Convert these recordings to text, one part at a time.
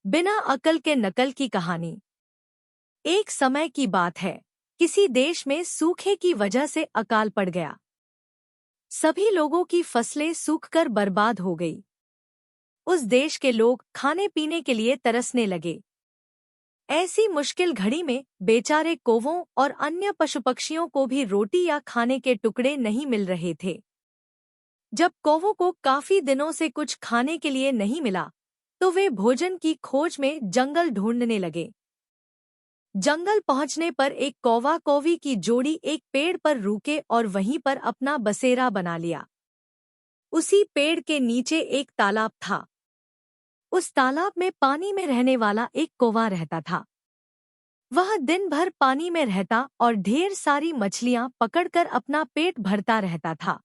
बिना अकल के नकल की कहानी। एक समय की बात है, किसी देश में सूखे की वजह से अकाल पड़ गया। सभी लोगों की फसलें सूखकर बर्बाद हो गई। उस देश के लोग खाने पीने के लिए तरसने लगे। ऐसी मुश्किल घड़ी में बेचारे कौवों और अन्य पशु पक्षियों को भी रोटी या खाने के टुकड़े नहीं मिल रहे थे। जब कौवों को काफी दिनों से कुछ खाने के लिए नहीं मिला, तो वे भोजन की खोज में जंगल ढूंढने लगे। जंगल पहुंचने पर एक कौवा कौवी की जोड़ी एक पेड़ पर रुके और वहीं पर अपना बसेरा बना लिया। उसी पेड़ के नीचे एक तालाब था। उस तालाब में पानी में रहने वाला एक कौवा रहता था। वह दिन भर पानी में रहता और ढेर सारी मछलियां पकड़कर अपना पेट भरता रहता था।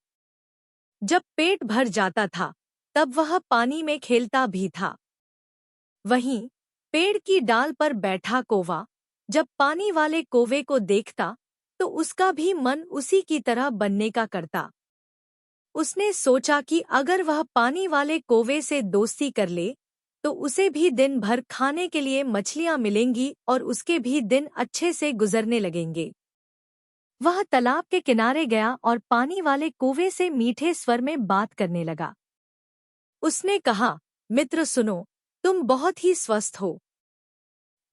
जब पेट भर जाता था, तब वह पानी में खेलता भी था। वहीं पेड़ की डाल पर बैठा कौवा जब पानी वाले कौवे को देखता, तो उसका भी मन उसी की तरह बनने का करता। उसने सोचा कि अगर वह पानी वाले कौवे से दोस्ती कर ले, तो उसे भी दिन भर खाने के लिए मछलियां मिलेंगी और उसके भी दिन अच्छे से गुजरने लगेंगे। वह तालाब के किनारे गया और पानी वाले कौवे से मीठे स्वर में बात करने लगा। उसने कहा, मित्र सुनो, तुम बहुत ही स्वस्थ हो।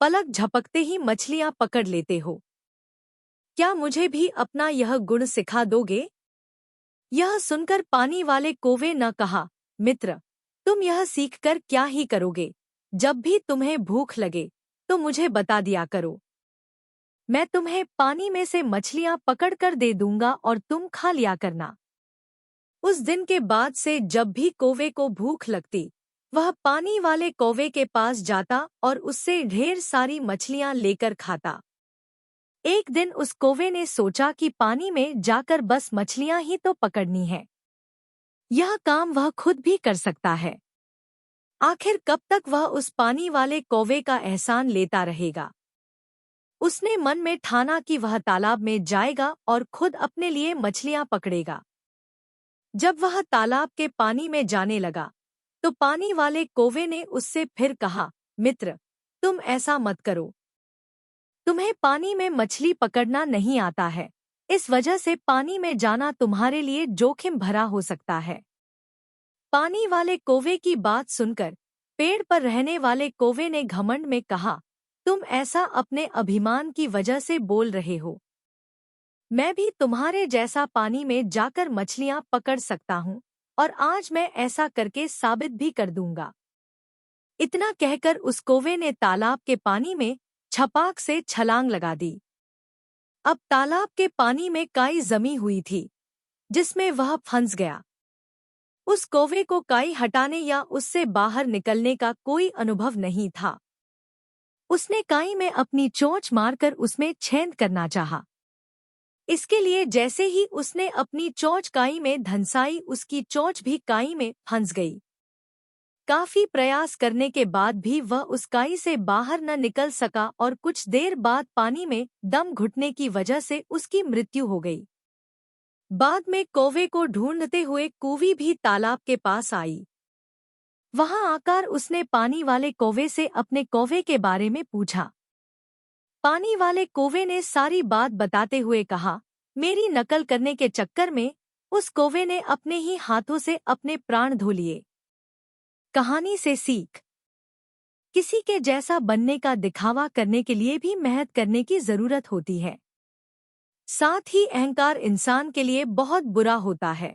पलक झपकते ही मछलियां पकड़ लेते हो। क्या मुझे भी अपना यह गुण सिखा दोगे? यह सुनकर पानी वाले कौवे न कहा, मित्र, तुम यह सीखकर क्या ही करोगे? जब भी तुम्हें भूख लगे, तो मुझे बता दिया करो। मैं तुम्हें पानी में से मछलियां पकड़कर दे दूंगा और तुम खा लिया करना। उस दिन के बाद से जब भी कौवे को भूख लगती, वह पानी वाले कौवे के पास जाता और उससे ढेर सारी मछलियां लेकर खाता। एक दिन उस कौवे ने सोचा कि पानी में जाकर बस मछलियां ही तो पकड़नी है। यह काम वह खुद भी कर सकता है। आखिर कब तक वह उस पानी वाले कौवे का एहसान लेता रहेगा? उसने मन में ठाना कि वह तालाब में जाएगा और खुद अपने लिए मछलियां पकड़ेगा। जब वह तालाब के पानी में जाने लगा, तो पानी वाले कौवे ने उससे फिर कहा, मित्र, तुम ऐसा मत करो। तुम्हें पानी में मछली पकड़ना नहीं आता है, इस वजह से पानी में जाना तुम्हारे लिए जोखिम भरा हो सकता है। पानी वाले कौवे की बात सुनकर पेड़ पर रहने वाले कौवे ने घमंड में कहा, तुम ऐसा अपने अभिमान की वजह से बोल रहे हो। मैं भी तुम्हारे जैसा पानी में जाकर मछलियां पकड़ सकता हूँ और आज मैं ऐसा करके साबित भी कर दूंगा। इतना कहकर उस कौवे ने तालाब के पानी में छपाक से छलांग लगा दी। अब तालाब के पानी में काई जमी हुई थी, जिसमें वह फंस गया। उस कौवे को काई हटाने या उससे बाहर निकलने का कोई अनुभव नहीं था। उसने काई में अपनी चोंच मारकर उसमें छेद करना चाहा। इसके लिए जैसे ही उसने अपनी चोंच काई में धंसाई, उसकी चोंच भी काई में फंस गई। काफी प्रयास करने के बाद भी वह उस काई से बाहर न निकल सका और कुछ देर बाद पानी में दम घुटने की वजह से उसकी मृत्यु हो गई। बाद में कौवे को ढूंढते हुए कूवी भी तालाब के पास आई। वहां आकर उसने पानी वाले कौवे से अपने कौवे के बारे में पूछा। पानी वाले कौवे ने सारी बात बताते हुए कहा, मेरी नकल करने के चक्कर में उस कौवे ने अपने ही हाथों से अपने प्राण धो लिए। कहानी से सीख, किसी के जैसा बनने का दिखावा करने के लिए भी मेहनत करने की जरूरत होती है। साथ ही अहंकार इंसान के लिए बहुत बुरा होता है।